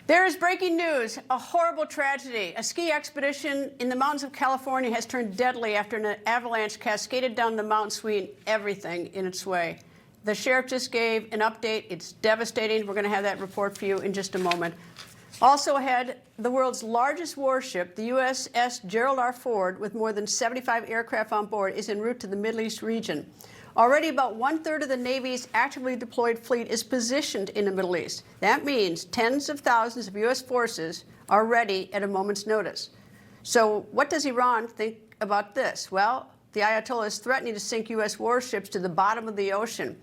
There is breaking news, a horrible tragedy. A ski expedition in the mountains of California has turned deadly after an avalanche cascaded down the mountain, sweeping everything in its way. The sheriff just gave an update. It's devastating. We're going to have that report for you in just a moment. Also ahead, the world's largest warship, the USS Gerald R. Ford, with more than 75 aircraft on board, is en route to the Middle East region. Already about one-third of the Navy's actively deployed fleet is positioned in the Middle East. That means tens of thousands of U.S. forces are ready at a moment's notice. So what does Iran think about this? Well, the Ayatollah is threatening to sink U.S. warships to the bottom of the ocean.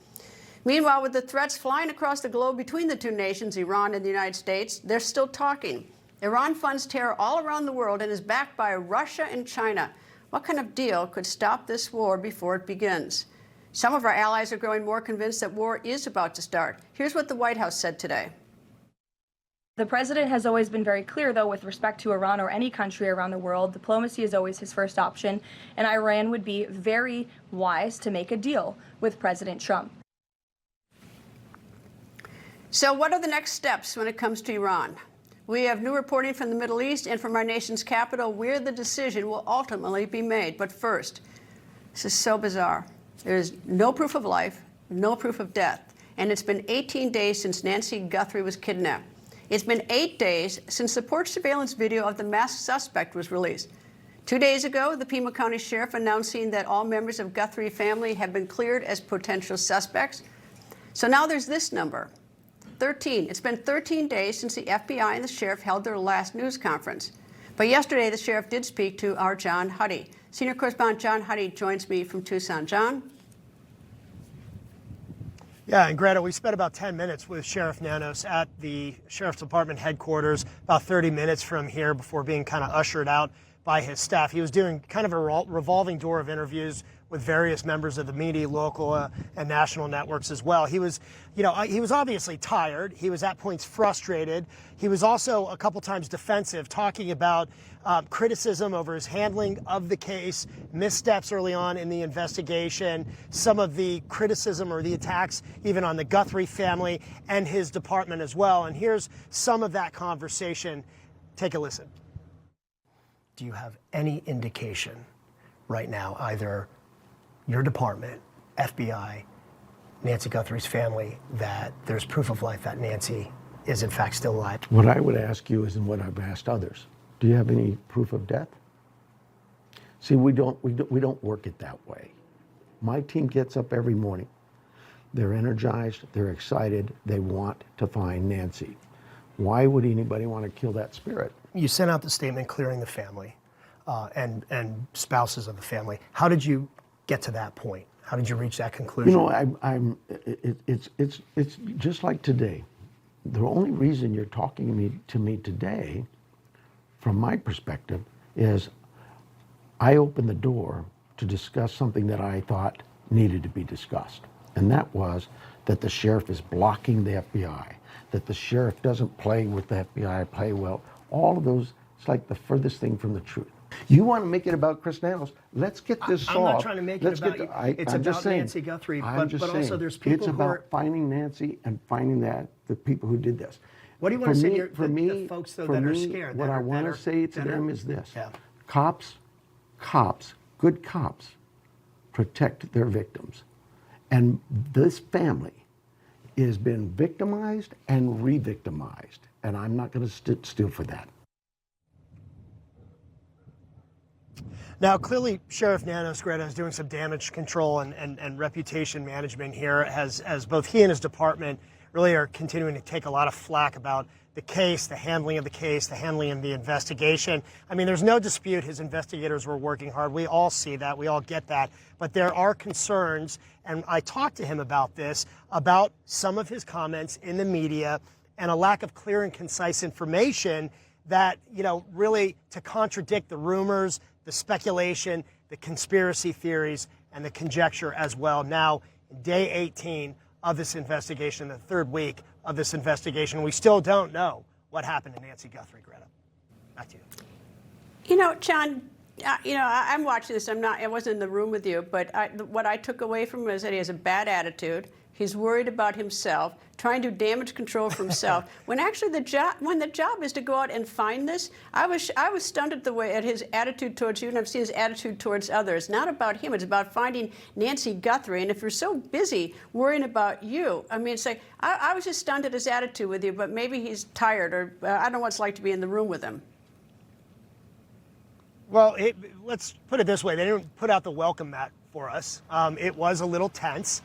Meanwhile, with the threats flying across the globe between the two nations, Iran and the United States, they're still talking. Iran funds terror all around the world and is backed by Russia and China. What kind of deal could stop this war before it begins? Some of our allies are growing more convinced that war is about to start. Here's what the White House said today. The president has always been very clear, though, with respect to Iran or any country around the world. Diplomacy is always his first option, and Iran would be very wise to make a deal with President Trump. So what are the next steps when it comes to Iran? We have new reporting from the Middle East and from our nation's capital where the decision will ultimately be made. But first, this is so bizarre. There is no proof of life, no proof of death. And it's been 18 days since Nancy Guthrie was kidnapped. It's been 8 days since the porch surveillance video of the masked suspect was released. 2 days ago, the Pima County Sheriff announcing that all members of Guthrie family have been cleared as potential suspects. So now there's this number, 13. It's been 13 days since the FBI and the sheriff held their last news conference. But yesterday, the sheriff did speak to our John Huddy. Senior correspondent John Huddy joins me from Tucson. John? Yeah, and Greta, we spent about 10 minutes with Sheriff Nanos at the Sheriff's Department headquarters, about 30 minutes from here before being kind of ushered out by his staff. He was doing kind of a revolving door of interviews with various members of the media, local and national networks as well. He was, he was obviously tired. He was at points frustrated. He was also a couple times defensive, talking about criticism over his handling of the case, missteps early on in the investigation, some of the criticism or the attacks even on the Guthrie family and his department as well. And here's some of that conversation. Take a listen. Do you have any indication right now, either your department, FBI, Nancy Guthrie's family, that there's proof of life that Nancy is in fact still alive? What I would ask you is, and what I've asked others, do you have any proof of death? See, we don't work it that way. My team gets up every morning. They're energized, they're excited, they want to find Nancy. Why would anybody want to kill that spirit? You sent out the statement clearing the family and spouses of the family. How did you get to that point? How did you reach that conclusion? It's just like today. The only reason you're talking to me today, from my perspective, is I opened the door to discuss something that I thought needed to be discussed. And that was that the sheriff is blocking the FBI, that the sheriff doesn't play with the FBI, play well. All of those, it's like the furthest thing from the truth. You want to make it about Chris Nanos? Let's get this solved. I'm not trying to make it about you. It's about Nancy Guthrie, but also there's people it's about finding Nancy and finding the people who did this. What do you want to say to the folks though that are scared? What I want to say to them is this: cops, good cops, protect their victims, and this family has been victimized and re-victimized, and I'm not going to sit still for that. Now, clearly, Sheriff Nanos, Greta, is doing some damage control and reputation management here, as both he and his department really are continuing to take a lot of flack about the case, the handling of the case, the handling of the investigation. I mean, there's no dispute his investigators were working hard. We all see that. We all get that. But there are concerns, and I talked to him about this, about some of his comments in the media and a lack of clear and concise information that, really to contradict the rumors, the speculation, the conspiracy theories, and the conjecture as well. Now, day 18 of this investigation, the third week of this investigation, we still don't know what happened to Nancy Guthrie. Greta, back to you. John, I'm watching this. I wasn't in the room with you, but what I took away from him is that he has a bad attitude. He's worried about himself, trying to do damage control for himself. When actually the job is to go out and find this, I was stunned at his attitude towards you, and I've seen his attitude towards others. Not about him. It's about finding Nancy Guthrie. And if you're so busy worrying about you, I mean, it's like I was just stunned at his attitude with you. But maybe he's tired, or I don't know what it's like to be in the room with him. Well, let's put it this way. They didn't put out the welcome mat for us. It was a little tense.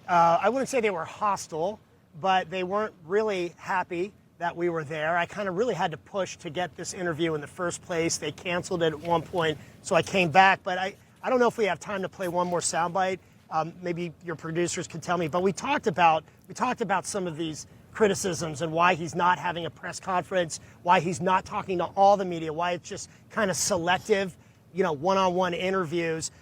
I wouldn't say they were hostile, but they weren't really happy that we were there. I kind of really had to push to get this interview in the first place. They canceled it at one point, so I came back. But I don't know if we have time to play one more soundbite. Maybe your producers can tell me. But we talked about some of these criticisms and why he's not having a press conference, why he's not talking to all the media, why it's just kind of selective, one-on-one interviews.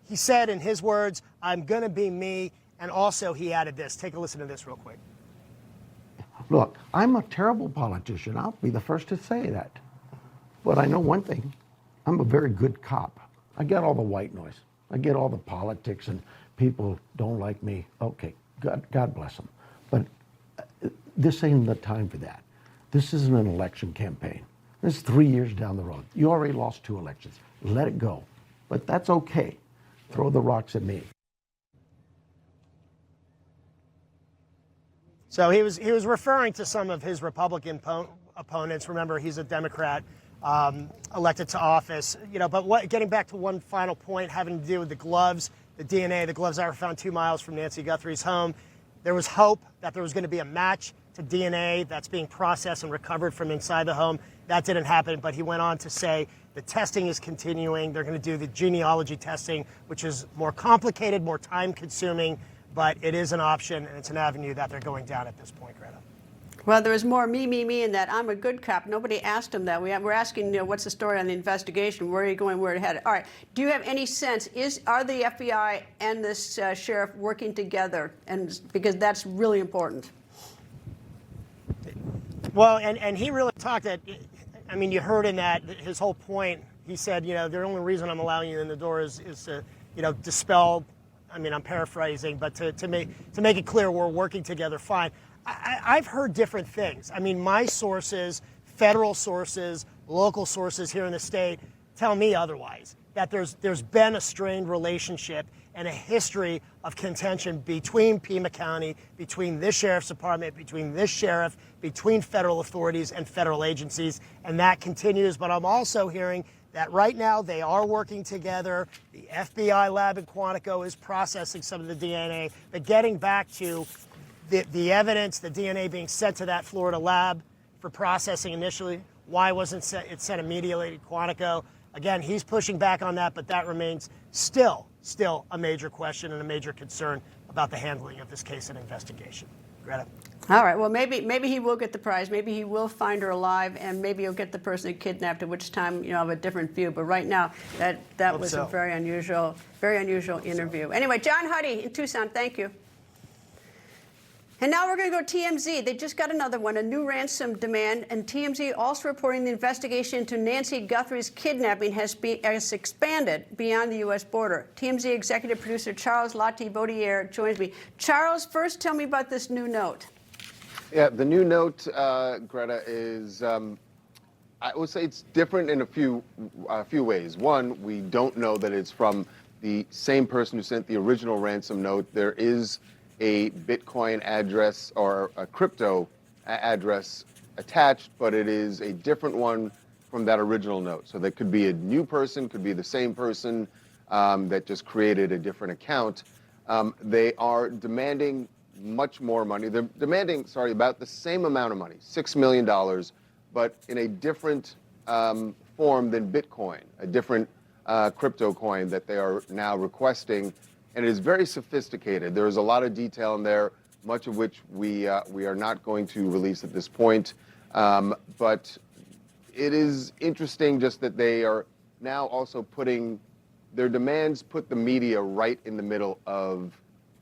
He said in his words, "I'm going to be me." And also he added this. Take a listen to this real quick. Look, I'm a terrible politician. I'll be the first to say that. But I know one thing. I'm a very good cop. I get all the white noise. I get all the politics and people don't like me. Okay, God bless them. But this ain't the time for that. This isn't an election campaign. This is 3 years down the road. You already lost 2 elections. Let it go. But that's okay. Throw the rocks at me. So he was referring to some of his Republican opponents. Remember, he's a Democrat elected to office. But getting back to one final point having to do with the gloves, the DNA, the gloves that were found 2 miles from Nancy Guthrie's home. There was hope that there was going to be a match to DNA that's being processed and recovered from inside the home. That didn't happen, but he went on to say the testing is continuing. They're going to do the genealogy testing, which is more complicated, more time-consuming, but it is an option, and it's an avenue that they're going down at this point, Greta. Well, there was more me in that. I'm a good cop. Nobody asked him that. We're asking, what's the story on the investigation? Where are you going? Where it headed? All right. Do you have any sense? Are the FBI and this sheriff working together? And because that's really important. Well, and he really talked you heard in that his whole point. He said, the only reason I'm allowing you in the door is to, dispel. I'm paraphrasing, but to make it clear we're working together fine. I've heard different things. My sources, federal sources, local sources here in the state tell me otherwise, that there's been a strained relationship and a history of contention between Pima County, between this sheriff's department, between this sheriff, between federal authorities and federal agencies, and that continues. But I'm also hearing that right now they are working together. The FBI lab in Quantico is processing some of the DNA, but getting back to the evidence, the DNA being sent to that Florida lab for processing initially. Why wasn't it sent immediately to Quantico? Again, he's pushing back on that, but that remains still a major question and a major concern about the handling of this case and investigation. Greta. All right. Well, maybe he will get the prize. Maybe he will find her alive, and maybe he'll get the person who kidnapped her. Which time, I have a different view. But right now, that was a very unusual interview. Anyway, John Huddy in Tucson. Thank you. And now we're going to go to TMZ. They just got another one, a new ransom demand, and TMZ also reporting the investigation into Nancy Guthrie's kidnapping has expanded beyond the U.S. border. TMZ executive producer Charles Latibeaudiere joins me. Charles, first tell me about this new note. Yeah, the new note, Greta, is I would say it's different in a few ways. One, we don't know that it's from the same person who sent the original ransom note. There is a Bitcoin address or a crypto address attached, but it is a different one from that original note. So that could be a new person, could be the same person that just created a different account. They are demanding much more money. They're demanding, about the same amount of money, $6 million, but in a different form than Bitcoin, a different crypto coin that they are now requesting. And it is very sophisticated. There is a lot of detail in there, much of which we are not going to release at this point. But it is interesting just that they are now also putting their demands, put the media right in the middle of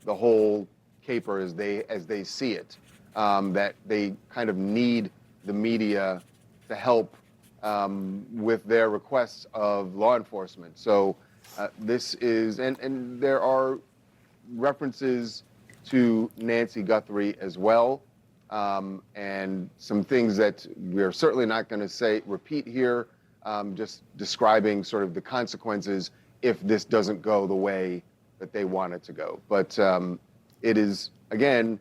the whole caper as they see it. That they kind of need the media to help with their requests of law enforcement. So this is, and there are references to Nancy Guthrie as well, and some things that we're certainly not going to repeat here, just describing sort of the consequences if this doesn't go the way that they want it to go. But it is, again,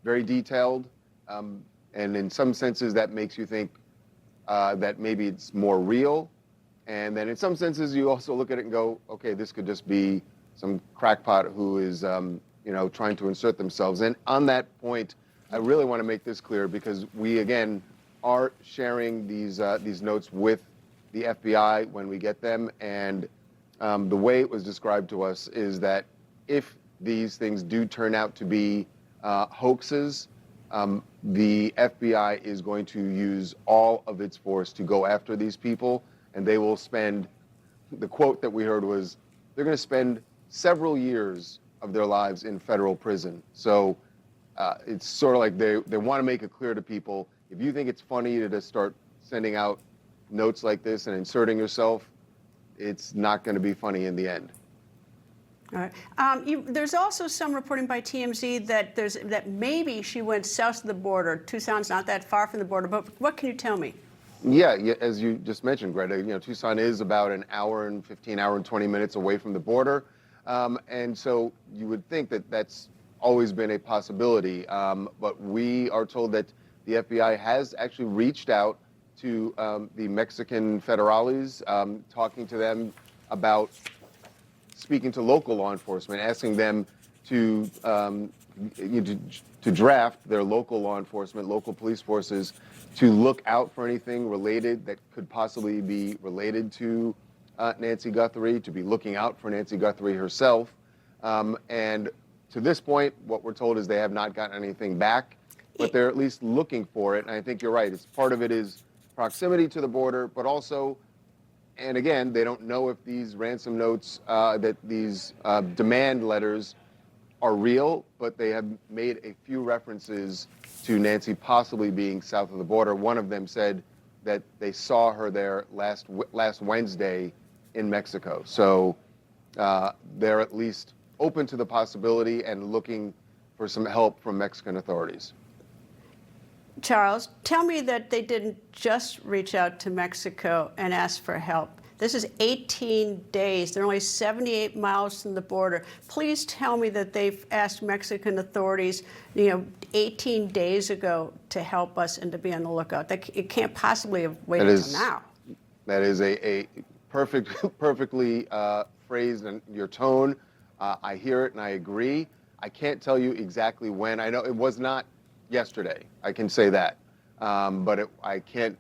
very detailed, and in some senses that makes you think that maybe it's more real. And then in some senses you also look at it and go, okay, this could just be some crackpot who is trying to insert themselves. And on that point, I really want to make this clear, because we, again, are sharing these notes with the FBI when we get them. And the way it was described to us is that if these things do turn out to be hoaxes, the FBI is going to use all of its force to go after these people, and they will spend, the quote that we heard was, they're going to spend several years of their lives in federal prison. So it's sort of like they want to make it clear to people, if you think it's funny to just start sending out notes like this and inserting yourself, it's not going to be funny in the end. All right. There's also some reporting by TMZ that maybe she went south of the border. Tucson's not that far from the border, but what can you tell me? Yeah, as you just mentioned, Greta, Tucson is about an hour and 20 minutes away from the border. And so you would think that that's always been a possibility. But we are told that the FBI has actually reached out to the Mexican federales, talking to them about speaking to local law enforcement, asking them to draft their local law enforcement, local police forces, to look out for anything related that could possibly be related to Nancy Guthrie, to be looking out for Nancy Guthrie herself. And to this point, what we're told is they have not gotten anything back, but they're at least looking for it. And I think you're right. It's part of it is proximity to the border, but also, and again, they don't know if these ransom notes, that these demand letters are real, but they have made a few references to Nancy possibly being south of the border. One of them said that they saw her there last Wednesday in Mexico. So they're at least open to the possibility and looking for some help from Mexican authorities. Charles, tell me that they didn't just reach out to Mexico and ask for help. This is 18 days. They're only 78 miles from the border. Please tell me that they've asked Mexican authorities, 18 days ago to help us and to be on the lookout. It can't possibly have waited until now. That is a perfectly phrased in your tone. I hear it and I agree. I can't tell you exactly when. I know it was not yesterday. I can say that. But I can't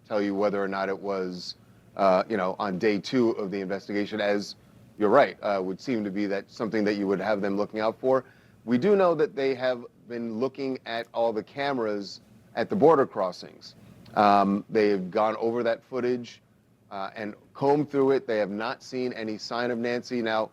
tell you whether or not it was on day 2 of the investigation, as you're right, would seem to be that something that you would have them looking out for. We do know that they have been looking at all the cameras at the border crossings. They've gone over that footage and combed through it. They have not seen any sign of Nancy. Now,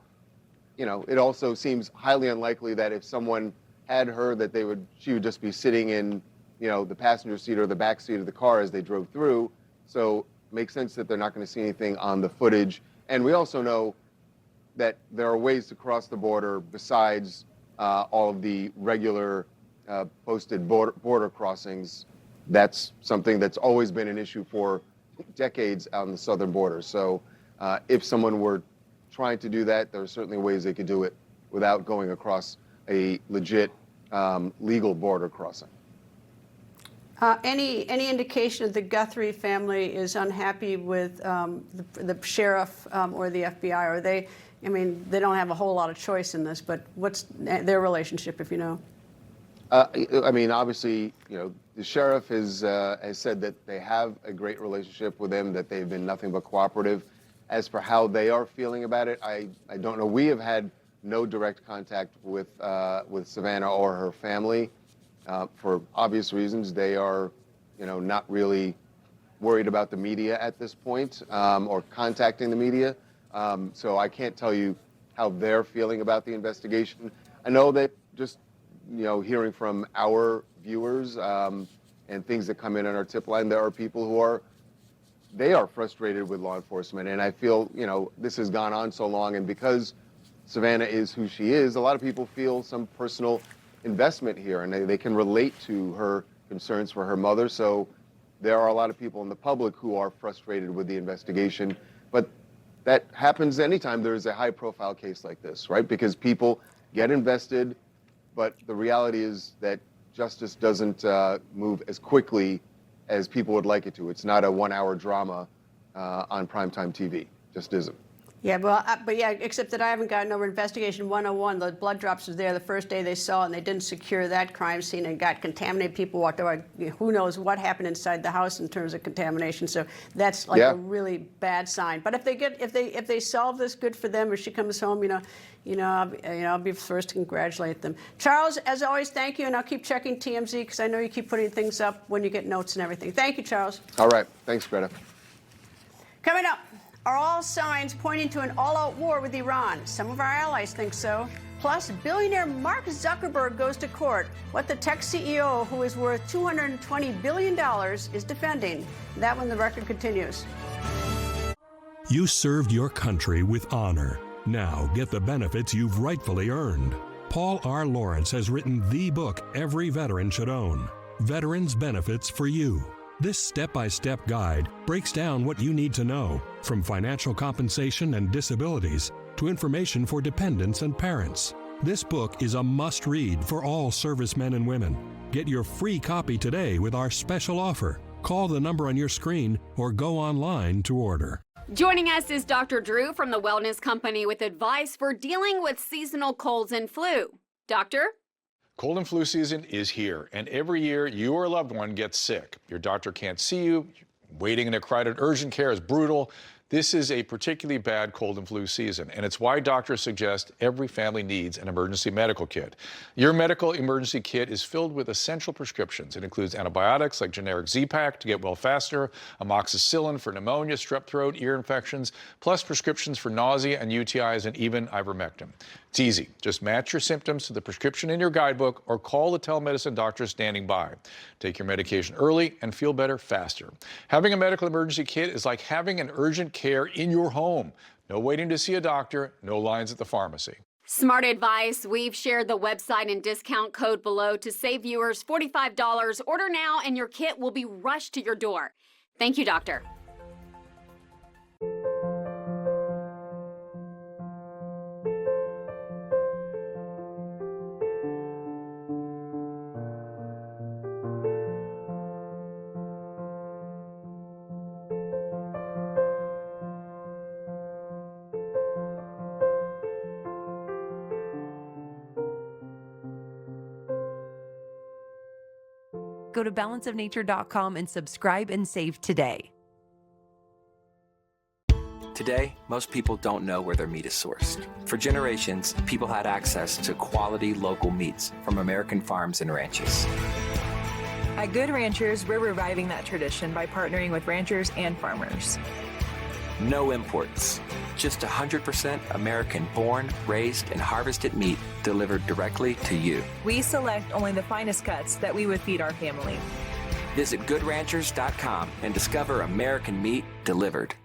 it also seems highly unlikely that if someone had her, that she would just be sitting in, the passenger seat or the back seat of the car as they drove through. So it makes sense that they're not going to see anything on the footage. And we also know that there are ways to cross the border besides all of the regular posted border crossings. That's something that's always been an issue for decades on the southern border. So if someone were trying to do that, there are certainly ways they could do it without going across a legit legal border crossing. Any indication that the Guthrie family is unhappy with the sheriff or the FBI? Or they don't have a whole lot of choice in this, but what's their relationship, if you know? Obviously, the sheriff has said that they have a great relationship with him, that they've been nothing but cooperative. As for how they are feeling about it, I don't know. We have had no direct contact with Savannah or her family. For obvious reasons, they are, not really worried about the media at this point, or contacting the media. So I can't tell you how they're feeling about the investigation. I know that just, hearing from our viewers and things that come in on our tip line, there are people who they are frustrated with law enforcement. And I feel, this has gone on so long, and because Savannah is who she is, a lot of people feel some personal investment here, and they can relate to her concerns for her mother. So there are a lot of people in the public who are frustrated with the investigation, but that happens anytime there is a high-profile case like this, right? Because people get invested, but the reality is that justice doesn't move as quickly as people would like it to. It's not a one-hour drama on primetime TV. Just isn't. Yeah, well, but yeah, except that I haven't gotten over Investigation 101. The blood drops was there the first day they saw it, and they didn't secure that crime scene and got contaminated. People walked over. Who knows what happened inside the house in terms of contamination? So that's like a really bad sign. But if they solve this, good for them. If she comes home, I'll be first to congratulate them. Charles, as always, thank you, and I'll keep checking TMZ because I know you keep putting things up when you get notes and everything. Thank you, Charles. All right, thanks, Greta. Coming up. Are all signs pointing to an all-out war with Iran? Some of our allies think so. Plus, billionaire Mark Zuckerberg goes to court. What the tech CEO, who is worth $220 billion, is defending. That when the record continues. You served your country with honor. Now get the benefits you've rightfully earned. Paul R. Lawrence has written the book every veteran should own, Veterans Benefits for You. This step-by-step guide breaks down what you need to know, from financial compensation and disabilities to information for dependents and parents. This book is a must-read for all servicemen and women. Get your free copy today with our special offer. Call the number on your screen or go online to order. Joining us is Dr. Drew from the Wellness Company with advice for dealing with seasonal colds and flu. Doctor? Cold and flu season is here, and every year you or a loved one gets sick. Your doctor can't see you. Waiting in a crowded urgent care is brutal. This is a particularly bad cold and flu season, and it's why doctors suggest every family needs an emergency medical kit. Your medical emergency kit is filled with essential prescriptions. It includes antibiotics like generic Z-Pak to get well faster, amoxicillin for pneumonia, strep throat, ear infections, plus prescriptions for nausea and UTIs, and even ivermectin. It's easy. Just match your symptoms to the prescription in your guidebook or call the telemedicine doctor standing by. Take your medication early and feel better faster. Having a medical emergency kit is like having an urgent care in your home. No waiting to see a doctor, no lines at the pharmacy. Smart advice. We've shared the website and discount code below to save viewers $45. Order now and your kit will be rushed to your door. Thank you, doctor. Go to balanceofnature.com and subscribe and save today. Today, most people don't know where their meat is sourced. For generations, people had access to quality local meats from American farms and ranches. At Good Ranchers, we're reviving that tradition by partnering with ranchers and farmers. No imports. Just 100% American-born, raised, and harvested meat delivered directly to you. We select only the finest cuts that we would feed our family. Visit GoodRanchers.com and discover American meat delivered.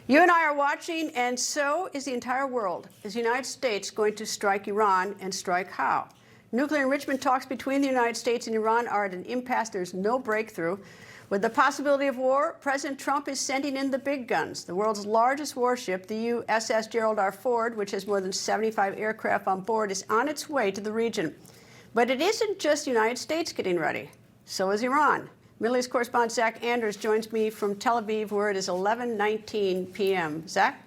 You and I are watching, and so is the entire world. Is the United States going to strike Iran, and strike how? Nuclear enrichment talks between the United States and Iran are at an impasse. There's no breakthrough. With the possibility of war, President Trump is sending in the big guns. The world's largest warship, the USS Gerald R. Ford, which has more than 75 aircraft on board, is on its way to the region. But it isn't just the United States getting ready. So is Iran. Middle East correspondent Zach Anders joins me from Tel Aviv, where it is 11:19 p.m. Zach?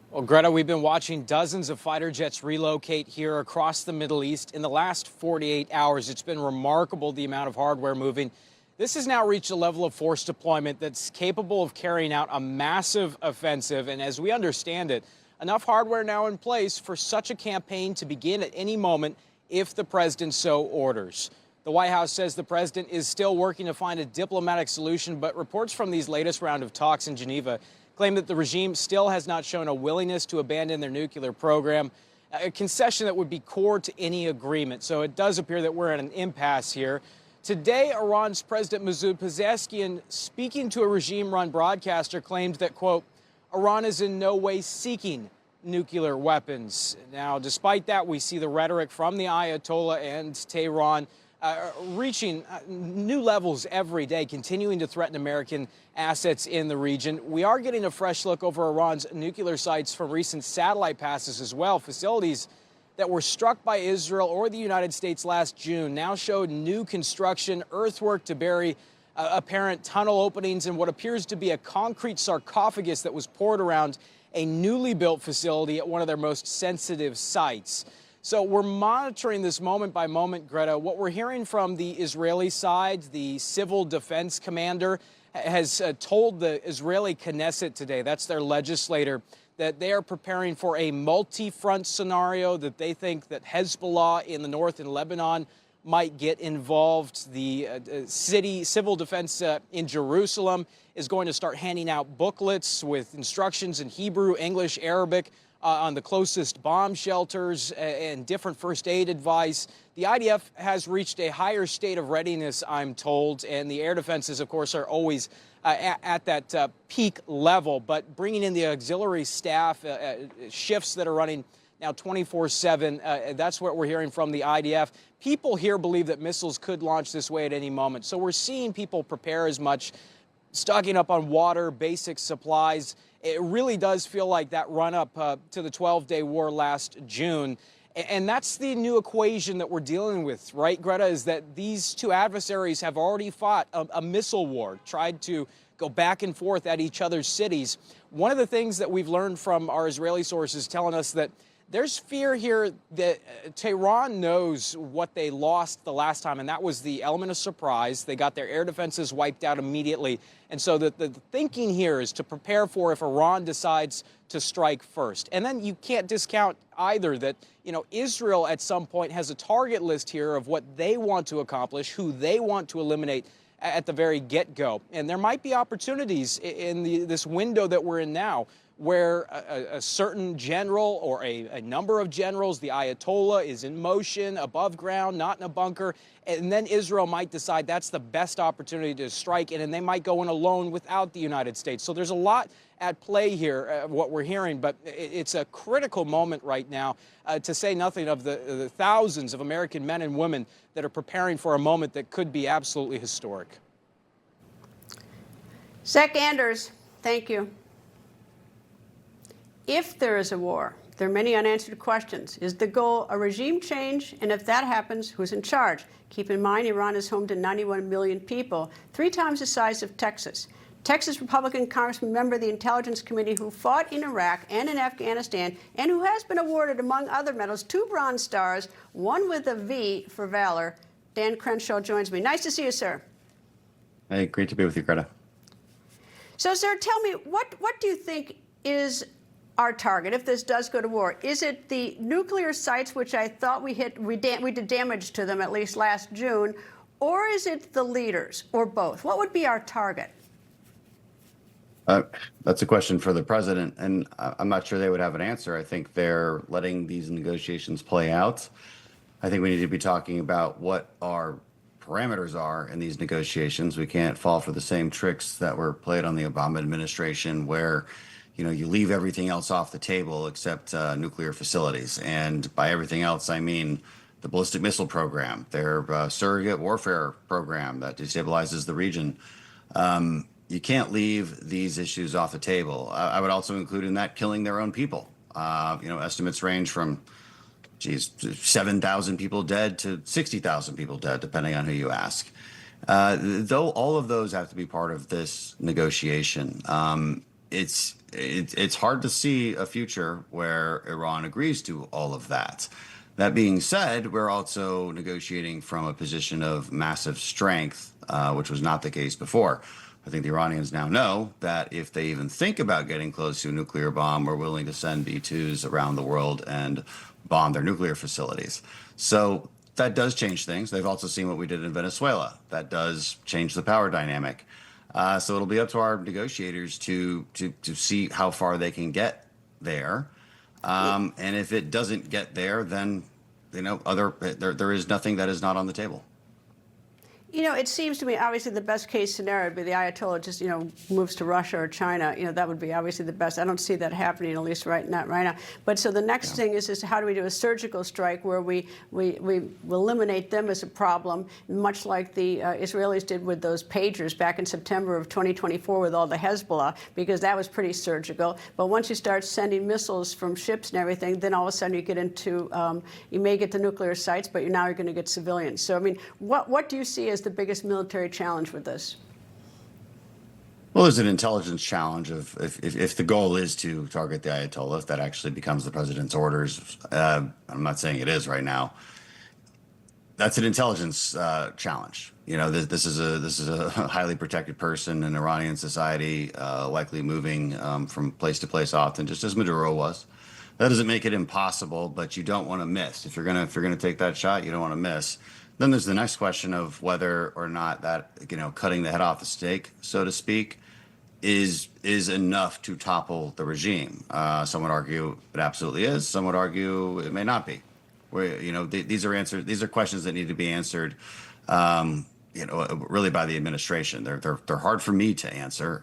Well, Greta, we've been watching dozens of fighter jets relocate here across the Middle East in the last 48 hours. It's been remarkable, the amount of hardware moving. This has now reached a level of force deployment that's capable of carrying out a massive offensive. And as we understand it, enough hardware now in place for such a campaign to begin at any moment if the president so orders. The White House says the president is still working to find a diplomatic solution, but reports from these latest round of talks in Geneva claim that the regime still has not shown a willingness to abandon their nuclear program, a concession that would be core to any agreement. So it does appear that we're at an impasse here. Today, Iran's President Masoud Pezeshkian, speaking to a regime-run broadcaster, claimed that, quote, Iran is in no way seeking nuclear weapons. Now, despite that, we see the rhetoric from the Ayatollah and Tehran reaching new levels every day, continuing to threaten American assets in the region. We are getting a fresh look over Iran's nuclear sites from recent satellite passes as well. Facilities that were struck by Israel or the United States last June now showed new construction, earthwork to bury apparent tunnel openings, and what appears to be a concrete sarcophagus that was poured around a newly built facility at one of their most sensitive sites. So we're monitoring this moment by moment, Greta. What we're hearing from the Israeli side, the civil defense commander has told the Israeli Knesset today, that's their legislator, that they are preparing for a multi-front scenario, that they think that Hezbollah in the north in Lebanon might get involved. The city civil defense in Jerusalem is going to start handing out booklets with instructions in Hebrew, English, Arabic on the closest bomb shelters and different first aid advice. The IDF has reached a higher state of readiness, I'm told, and the air defenses, of course, are always at that peak level. But bringing in the auxiliary staff, shifts that are running now 24/7, that's what we're hearing from the IDF. People here believe that missiles could launch this way at any moment. So we're seeing people prepare as much, stocking up on water, basic supplies. It really does feel like that run up to the 12-day war last June. And that's the new equation that we're dealing with, right, Greta, is that these two adversaries have already fought a missile war, tried to go back and forth at each other's cities. One of the things that we've learned from our Israeli sources telling us that there's fear here that Tehran knows what they lost the last time, and that was the element of surprise. They got their air defenses wiped out immediately. And so the thinking here is to prepare for if Iran decides to strike first. And then you can't discount either that, Israel at some point has a target list here of what they want to accomplish, who they want to eliminate at the very get-go. And there might be opportunities in this window that we're in now where a certain general or a number of generals, the Ayatollah, is in motion, above ground, not in a bunker, and then Israel might decide that's the best opportunity to strike, and then they might go in alone without the United States. So there's a lot at play here, what we're hearing, but it's a critical moment right now, to say nothing of the thousands of American men and women that are preparing for a moment that could be absolutely historic. Zach Anders, thank you. If there is a war, there are many unanswered questions. Is the goal a regime change? And if that happens, who's in charge? Keep in mind, Iran is home to 91 million people, 3 times the size of Texas. Texas Republican Congressman, member of the Intelligence Committee, who fought in Iraq and in Afghanistan, and who has been awarded, among other medals, 2 Bronze Stars, one with a V for valor. Dan Crenshaw joins me. Nice to see you, sir. Hey, great to be with you, Greta. So, sir, tell me, what do you think is our target if this does go to war? Is it the nuclear sites, which I thought we did damage to them at least last June, or is it the leaders, or both? What would be our target? That's a question for the president, and I'm not sure they would have an answer. I think they're letting these negotiations play out. I think we need to be talking about what our parameters are in these negotiations. We can't fall for the same tricks that were played on the Obama administration, where you leave everything else off the table except nuclear facilities. And by everything else, I mean the ballistic missile program, their surrogate warfare program that destabilizes the region. You can't leave these issues off the table. I would also include in that killing their own people. Estimates range from 7,000 people dead to 60,000 people dead, depending on who you ask. Though all of those have to be part of this negotiation, it's hard to see a future where Iran agrees to all of that. That being said, we're also negotiating from a position of massive strength, which was not the case before. I think the Iranians now know that if they even think about getting close to a nuclear bomb, we're willing to send B-2s around the world and bomb their nuclear facilities. So that does change things. They've also seen what we did in Venezuela. That does change the power dynamic. So it'll be up to our negotiators to see how far they can get there. And if it doesn't get there, then there is nothing that is not on the table. You know, it seems to me obviously the best case scenario would be the Ayatollah just, you know, moves to Russia or China. You know, that would be obviously the best. I don't see that happening, at least right now. But so the next thing is how do we do a surgical strike where we eliminate them as a problem, much like the Israelis did with those pagers back in September of 2024 with all the Hezbollah, because that was pretty surgical. But once you start sending missiles from ships and everything, then all of a sudden you get into, you may get the nuclear sites, but you're going to get civilians. So, I mean, what do you see as the biggest military challenge with this? Well, there's an intelligence challenge of if the goal is to target the Ayatollah, if that actually becomes the president's orders. I'm not saying it is right now. That's an intelligence challenge. You know, this is a highly protected person in Iranian society, likely moving from place to place often, just as Maduro was. That doesn't make it impossible, but you don't want to miss. If you're gonna take that shot, you don't want to miss. Then there's the next question of whether or not that, you know, cutting the head off the stake, so to speak, is enough to topple the regime. Some would argue it absolutely is. Some would argue it may not be. You know, these are questions that need to be answered, you know, really by the administration. They're hard for me to answer,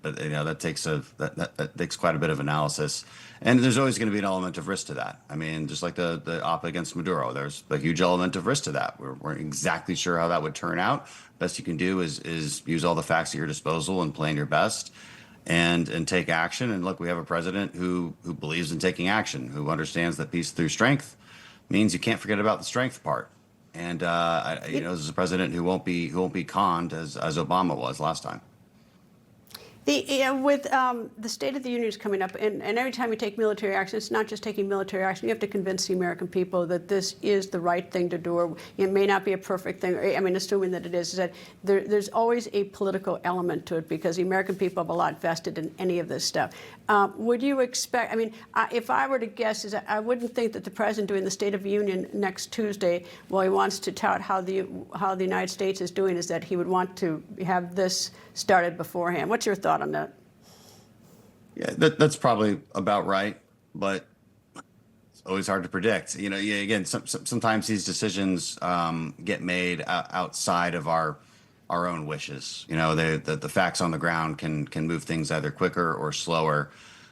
but you know that takes that takes quite a bit of analysis. And there's always going to be an element of risk to that. I mean, just like the op against Maduro, there's a huge element of risk to that. We weren't exactly sure how that would turn out. Best you can do is use all the facts at your disposal and plan your best and take action. And look, we have a president who believes in taking action, who understands that peace through strength means you can't forget about the strength part. And you know, this is a president who won't be conned as Obama was last time. With the State of the Union is coming up, and every time you take military action, it's not just taking military action. You have to convince the American people that this is the right thing to do. Or it may not be a perfect thing. I mean, assuming that it is that there's always a political element to it because the American people have a lot vested in any of this stuff. Would you expect? I mean, if I were to guess, I wouldn't think that the president doing the State of the Union next Tuesday, while he wants to tout how the United States is doing, is that he would want to have this started beforehand. What's your thought on that? Yeah, that's probably about right, but it's always hard to predict. You know, again, sometimes these decisions get made outside of our own wishes. You know, the facts on the ground can move things either quicker or slower.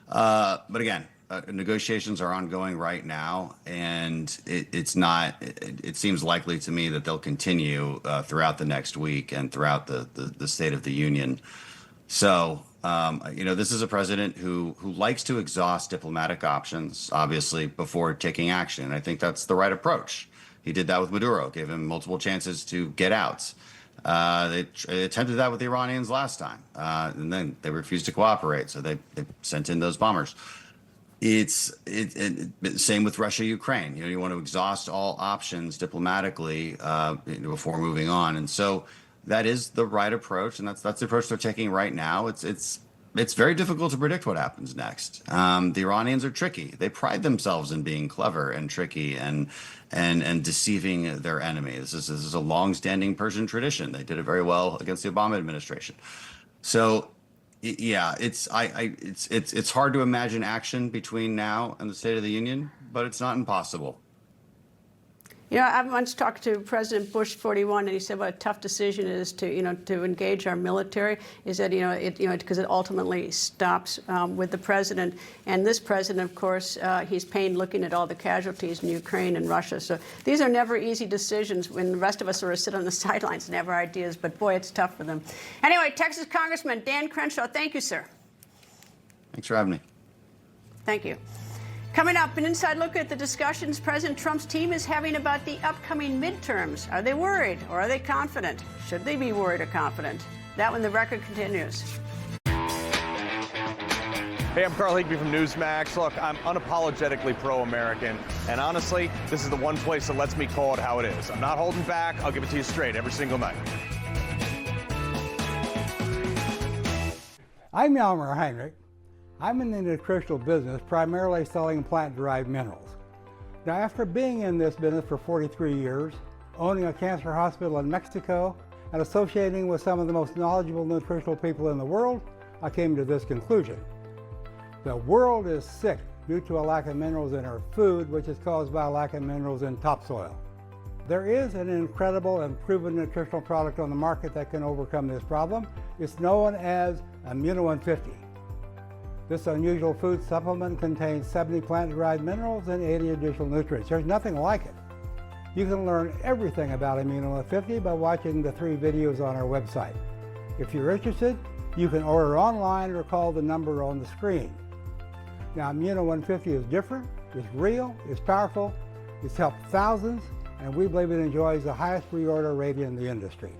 But again, negotiations are ongoing right now, and it seems likely to me that they'll continue throughout the next week and throughout the State of the Union. So, you know, this is a president who likes to exhaust diplomatic options, obviously, before taking action. And I think that's the right approach. He did that with Maduro, gave him multiple chances to get out. They attempted that with the Iranians last time, and then they refused to cooperate, so they sent in those bombers. It's same with Russia, Ukraine. You know, you want to exhaust all options diplomatically before moving on, and so that is the right approach, and that's the approach they're taking right now. It's very difficult to predict what happens next. The Iranians are tricky. They pride themselves in being clever and tricky and deceiving their enemy. This is a long-standing Persian tradition. They did it very well against the Obama administration. So, yeah, it's hard to imagine action between now and the State of the Union, but it's not impossible. You know, I once talked to President Bush 41, and he said what a tough decision it is to engage our military. Is that because it ultimately stops with the president, and this president, of course, he's pained looking at all the casualties in Ukraine and Russia. So these are never easy decisions when the rest of us sort of sit on the sidelines and have our ideas. But boy, it's tough for them. Anyway, Texas Congressman Dan Crenshaw, thank you, sir. Thanks for having me. Thank you. Coming up, an inside look at the discussions President Trump's team is having about the upcoming midterms. Are they worried or are they confident? Should they be worried or confident? That when the record continues. Hey, I'm Carl Higbee from Newsmax. Look, I'm unapologetically pro-American, and honestly, this is the one place that lets me call it how it is. I'm not holding back. I'll give it to you straight every single night. I'm Yalmer Heinrich. I'm in the nutritional business, primarily selling plant-derived minerals. Now, after being in this business for 43 years, owning a cancer hospital in Mexico, and associating with some of the most knowledgeable nutritional people in the world, I came to this conclusion. The world is sick due to a lack of minerals in our food, which is caused by a lack of minerals in topsoil. There is an incredible and proven nutritional product on the market that can overcome this problem. It's known as Immuno 150. This unusual food supplement contains 70 plant-derived minerals and 80 additional nutrients. There's nothing like it. You can learn everything about Immuno 150 by watching the 3 videos on our website. If you're interested, you can order online or call the number on the screen. Now, Immuno 150 is different, it's real, it's powerful, it's helped thousands, and we believe it enjoys the highest reorder rating in the industry.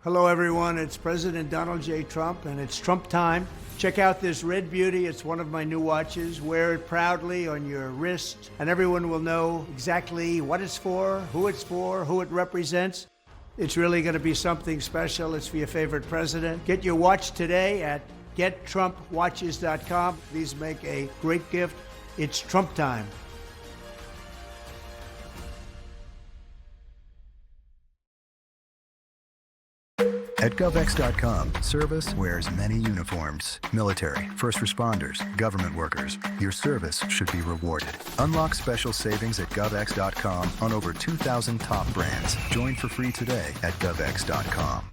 Hello everyone, it's President Donald J. Trump, and it's Trump time. Check out this Red Beauty, it's one of my new watches. Wear it proudly on your wrist, and everyone will know exactly what it's for, who it represents. It's really gonna be something special. It's for your favorite president. Get your watch today at gettrumpwatches.com. These make a great gift. It's Trump time. At GovX.com, service wears many uniforms. Military, first responders, government workers. Your service should be rewarded. Unlock special savings at GovX.com on over 2,000 top brands. Join for free today at GovX.com.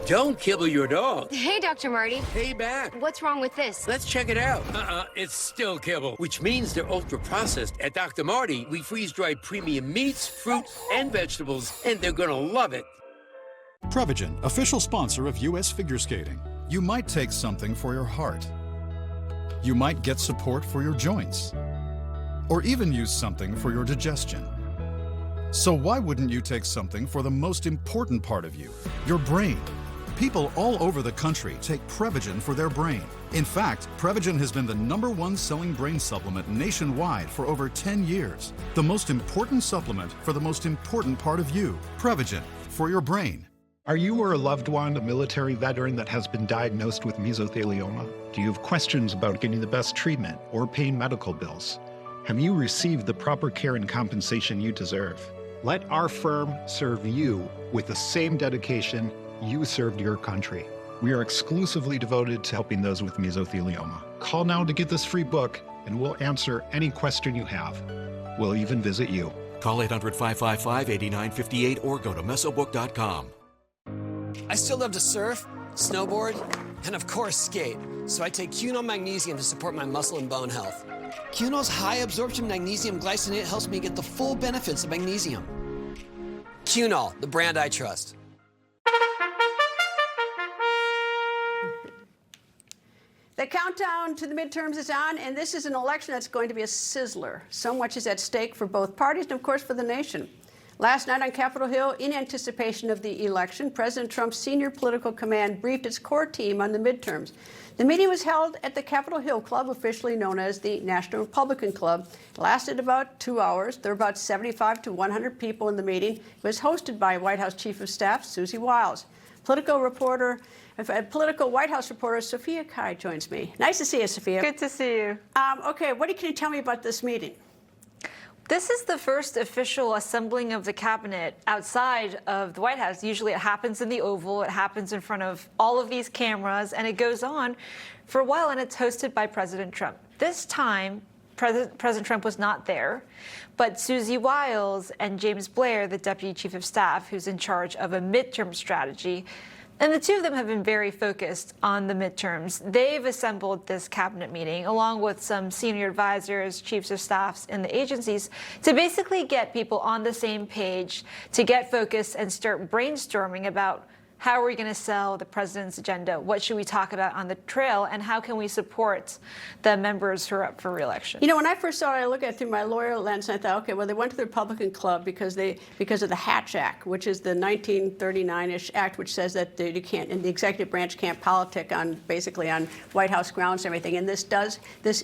Don't kibble your dog. Hey, Dr. Marty. Hey, back. What's wrong with this? Let's check it out. It's still kibble, which means they're ultra-processed. At Dr. Marty, we freeze-dry premium meats, fruits, and vegetables, and they're gonna love it. Prevagen, official sponsor of U.S. figure skating. You might take something for your heart. You might get support for your joints. Or even use something for your digestion. So why wouldn't you take something for the most important part of you, your brain? People all over the country take Prevagen for their brain. In fact, Prevagen has been the #1 selling brain supplement nationwide for over 10 years. The most important supplement for the most important part of you. Prevagen, for your brain. Are you or a loved one a military veteran that has been diagnosed with mesothelioma? Do you have questions about getting the best treatment or paying medical bills? Have you received the proper care and compensation you deserve? Let our firm serve you with the same dedication you served your country. We are exclusively devoted to helping those with mesothelioma. Call now to get this free book, and we'll answer any question you have. We'll even visit you. Call 800-555-8958 or go to mesobook.com. I still love to surf, snowboard, and of course skate. So I take Cunol Magnesium to support my muscle and bone health. Cunol's high absorption magnesium glycinate helps me get the full benefits of magnesium. Cunol, the brand I trust. The countdown to the midterms is on, and this is an election that's going to be a sizzler. So much is at stake for both parties and, of course, for the nation. Last night on Capitol Hill, in anticipation of the election, President Trump's senior political command briefed its core team on the midterms. The meeting was held at the Capitol Hill Club, officially known as the National Republican Club. It lasted about 2 hours. There were about 75 to 100 people in the meeting. It was hosted by White House Chief of Staff Susie Wiles. Political White House reporter Sophia Cai joins me. Nice to see you, Sophia. Good to see you. Okay, what can you tell me about this meeting? This is the first official assembling of the cabinet outside of the White House. Usually it happens in the Oval, it happens in front of all of these cameras, and it goes on for a while, and it's hosted by President Trump. This time, President Trump was not there, but Susie Wiles and James Blair, the Deputy Chief of Staff, who's in charge of a midterm strategy, and the two of them have been very focused on the midterms. They've assembled this cabinet meeting along with some senior advisors, chiefs of staffs in the agencies to basically get people on the same page, to get focused and start brainstorming about how are we going to sell the president's agenda? What should we talk about on the trail? And how can we support the members who are up for re-election? You know, when I first saw it, I looked at it through my lawyer lens, and I thought, okay, well, they went to the Republican Club because of the Hatch Act, which is the 1939-ish act, which says that you can't, and the executive branch can't politic on basically on White House grounds and everything. And this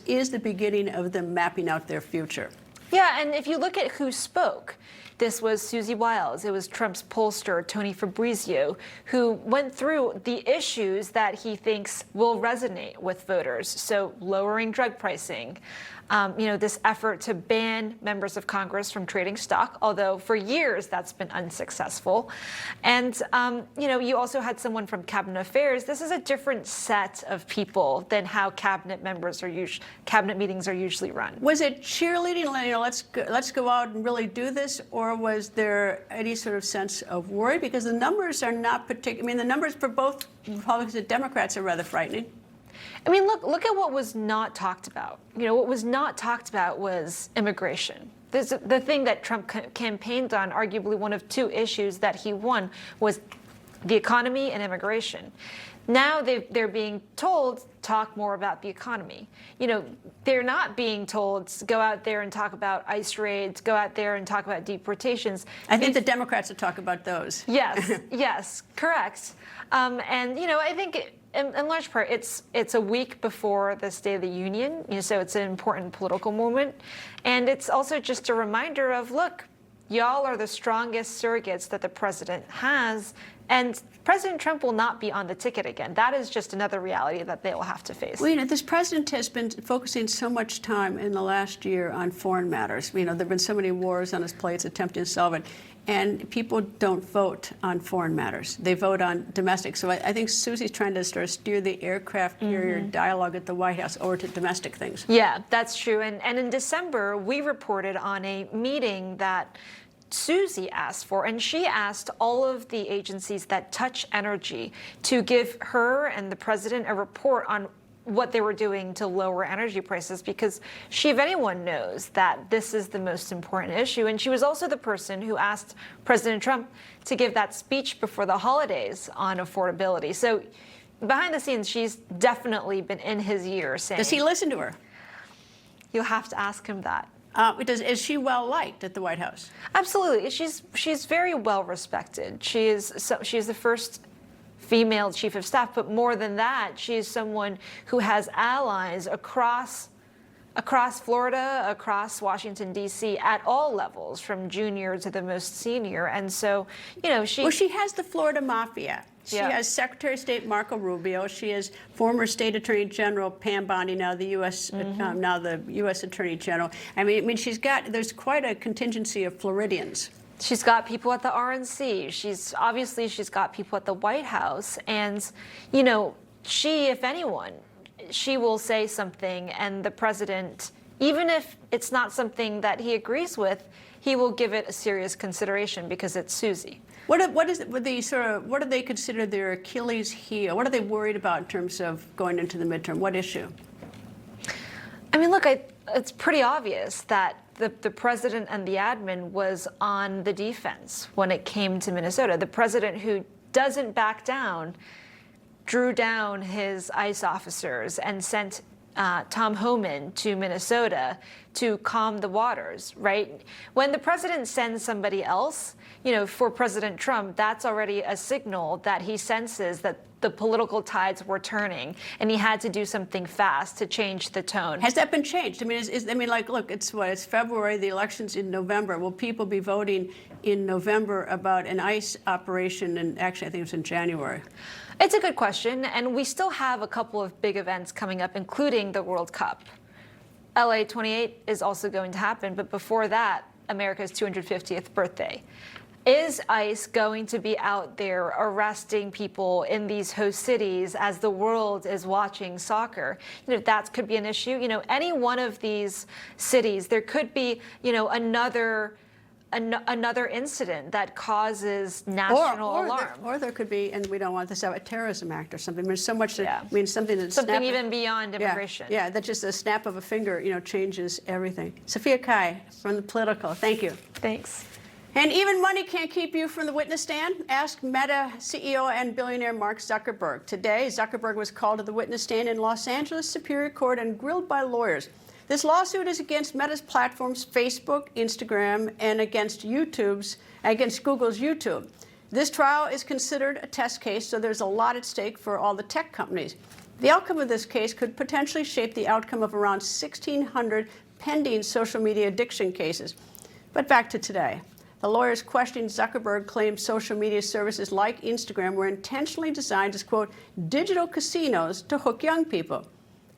is the beginning of them mapping out their future. Yeah, and if you look at who spoke, this was Susie Wiles. It was Trump's pollster, Tony Fabrizio, who went through the issues that he thinks will resonate with voters. So lowering drug pricing, this effort to ban members of Congress from trading stock, although for years that's been unsuccessful. And, you also had someone from Cabinet Affairs. This is a different set of people than how cabinet meetings are usually run. Was it cheerleading, let's go out and really do this, or was there any sort of sense of worry? Because the numbers are not the numbers for both Republicans and Democrats are rather frightening. I mean, look at what was not talked about. What was not talked about was immigration. The thing that Trump campaigned on, arguably one of two issues that he won, was the economy and immigration. Now they're being told, talk more about the economy. They're not being told, go out there and talk about ICE raids, go out there and talk about deportations. I think the Democrats will talk about those. Yes, yes, correct. I think in large part, it's a week before the State of the Union, so it's an important political moment. And it's also just a reminder of, look, y'all are the strongest surrogates that the president has, and President Trump will not be on the ticket again. That is just another reality that they will have to face. Well, this president has been focusing so much time in the last year on foreign matters. There have been so many wars on his plate, attempting to solve it. And people don't vote on foreign matters. They vote on domestic. So I think Susie's trying to sort of steer the aircraft carrier dialogue at the White House over to domestic things. Yeah, that's true. And in December, we reported on a meeting that Susie asked for, and she asked all of the agencies that touch energy to give her and the president a report on what they were doing to lower energy prices, because she, if anyone, knows that this is the most important issue. And she was also the person who asked President Trump to give that speech before the holidays on affordability. So behind the scenes, she's definitely been in his ear saying... Does he listen to her? You'll have to ask him that. Is she well liked at the White House? Absolutely. She's very well respected. She is the first female chief of staff, but more than that, she is someone who has allies across Florida, across Washington, D.C., at all levels, from junior to the most senior. And so, she... Well, she has the Florida Mafia. She has Secretary of State Marco Rubio. She has former State Attorney General Pam Bondi, now the U.S. Attorney General. I mean, there's quite a contingency of Floridians. She's got people at the RNC. She's got people at the White House. And, she, if anyone, she will say something, and the president, even if it's not something that he agrees with, he will give it a serious consideration because it's Susie. What do they consider their Achilles heel? What are they worried about in terms of going into the midterm? What issue? I mean, look, it's pretty obvious that the president and the admin was on the defense when it came to Minnesota. The president, who doesn't back down, drew down his ICE officers and sent Tom Homan to Minnesota to calm the waters, right? When the president sends somebody else, for President Trump, that's already a signal that he senses that the political tides were turning, and he had to do something fast to change the tone. Has that been changed? I mean, look, it's February, the election's in November. Will people be voting in November about an ICE operation? And actually, I think it's in January. It's a good question, and we still have a couple of big events coming up, including the World Cup. LA 28 is also going to happen, but before that, America's 250th birthday. Is ICE going to be out there arresting people in these host cities as the world is watching soccer? That could be an issue. Any one of these cities, there could be, another incident that causes national alarm. Or there could be, and we don't want this out, a terrorism act or something. There's so much that something that's even beyond immigration. Yeah, that just a snap of a finger, changes everything. Sophia Cai from The Political. Thank you. Thanks. And even money can't keep you from the witness stand. Ask Meta CEO and billionaire Mark Zuckerberg. Today, Zuckerberg was called to the witness stand in Los Angeles Superior Court and grilled by lawyers. This lawsuit is against Meta's platforms Facebook, Instagram, and against Google's YouTube. This trial is considered a test case, so there's a lot at stake for all the tech companies. The outcome of this case could potentially shape the outcome of around 1,600 pending social media addiction cases. But back to today. The lawyers questioning Zuckerberg claimed social media services like Instagram were intentionally designed as, quote, digital casinos to hook young people.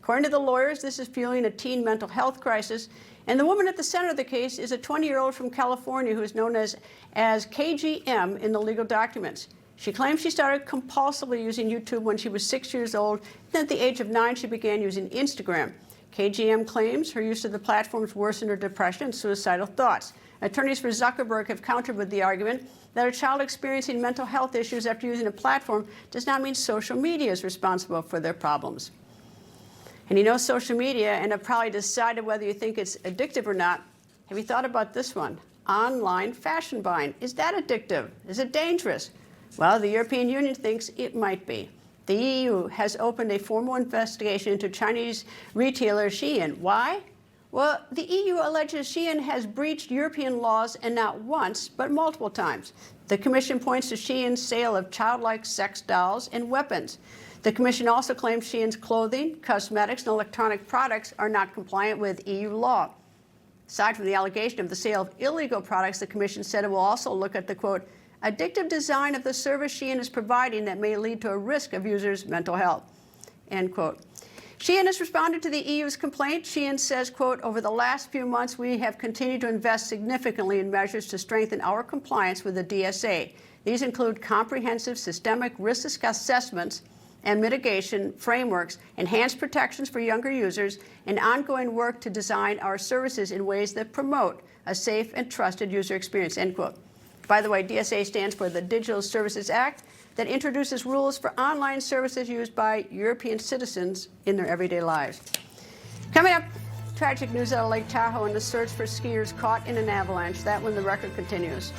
According to the lawyers, this is fueling a teen mental health crisis. And the woman at the center of the case is a 20-year-old from California who is known as KGM in the legal documents. She claims she started compulsively using YouTube when she was 6 years old. Then at the age of 9, she began using Instagram. KGM claims her use of the platforms worsened her depression and suicidal thoughts. Attorneys for Zuckerberg have countered with the argument that a child experiencing mental health issues after using a platform does not mean social media is responsible for their problems. And you know social media and have probably decided whether you think it's addictive or not. Have you thought about this one? Online fashion buying. Is that addictive? Is it dangerous? Well, the European Union thinks it might be. The EU has opened a formal investigation into Chinese retailer Shein. Why? Well, the EU alleges Shein has breached European laws, and not once, but multiple times. The Commission points to Shein's sale of childlike sex dolls and weapons. The Commission also claims Shein's clothing, cosmetics, and electronic products are not compliant with EU law. Aside from the allegation of the sale of illegal products, the Commission said it will also look at the, quote, addictive design of the service Shein is providing that may lead to a risk of users' mental health, end quote. Shein has responded to the EU's complaint. Shein says, quote, over the last few months, we have continued to invest significantly in measures to strengthen our compliance with the DSA. These include comprehensive systemic risk assessments and mitigation frameworks, enhanced protections for younger users, and ongoing work to design our services in ways that promote a safe and trusted user experience, end quote. By the way, DSA stands for the Digital Services Act that introduces rules for online services used by European citizens in their everyday lives. Coming up, tragic news out of Lake Tahoe and the search for skiers caught in an avalanche. That when the record continues.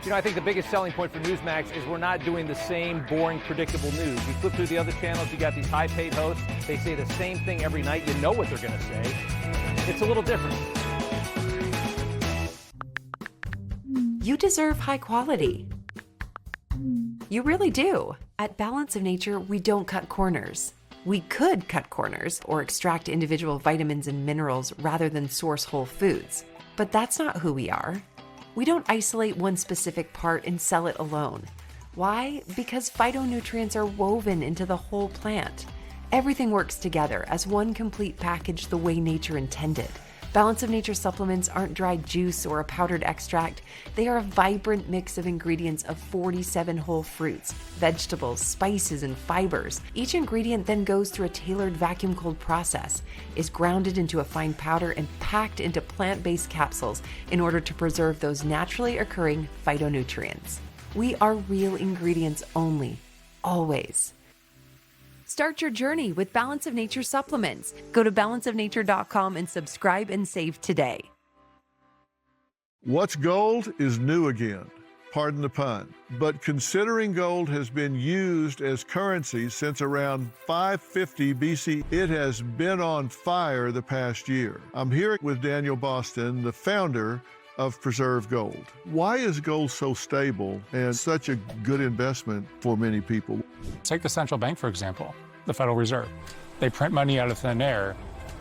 You know, I think the biggest selling point for Newsmax is we're not doing the same boring, predictable news. You flip through the other channels, you got these high-paid hosts. They say the same thing every night. You know what they're going to say. It's a little different. You deserve high quality. You really do. At Balance of Nature, we don't cut corners. We could cut corners or extract individual vitamins and minerals rather than source whole foods. But that's not who we are. We don't isolate one specific part and sell it alone. Why? Because phytonutrients are woven into the whole plant. Everything works together as one complete package the way nature intended. Balance of Nature supplements aren't dried juice or a powdered extract. They are a vibrant mix of ingredients of 47 whole fruits, vegetables, spices, and fibers. Each ingredient then goes through a tailored vacuum-cooled process, is grounded into a fine powder, and packed into plant-based capsules in order to preserve those naturally occurring phytonutrients. We are real ingredients only, always. Start your journey with Balance of Nature supplements. Go to balanceofnature.com and subscribe and save today. What's gold is new again, pardon the pun. But considering gold has been used as currency since around 550 BC, it has been on fire the past year. I'm here with Daniel Boston, the founder of Preserve Gold. Why is gold so stable and such a good investment for many people? Take the central bank, for example, the Federal Reserve. They print money out of thin air,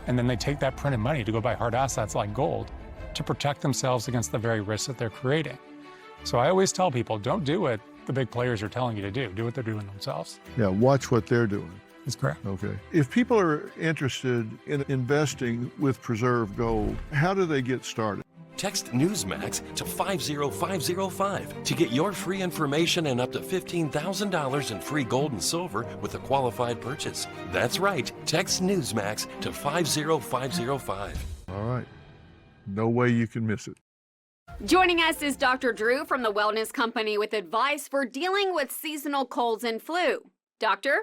and then they take that printed money to go buy hard assets like gold to protect themselves against the very risks that they're creating. So I always tell people, don't do what the big players are telling you to do. Do what they're doing themselves. Yeah, watch what they're doing. That's correct. Okay. If people are interested in investing with Preserve Gold, how do they get started? Text Newsmax to 50505 to get your free information and up to $15,000 in free gold and silver with a qualified purchase. That's right. Text Newsmax to 50505. All right. No way you can miss it. Joining us is Dr. Drew from the Wellness Company with advice for dealing with seasonal colds and flu. Doctor?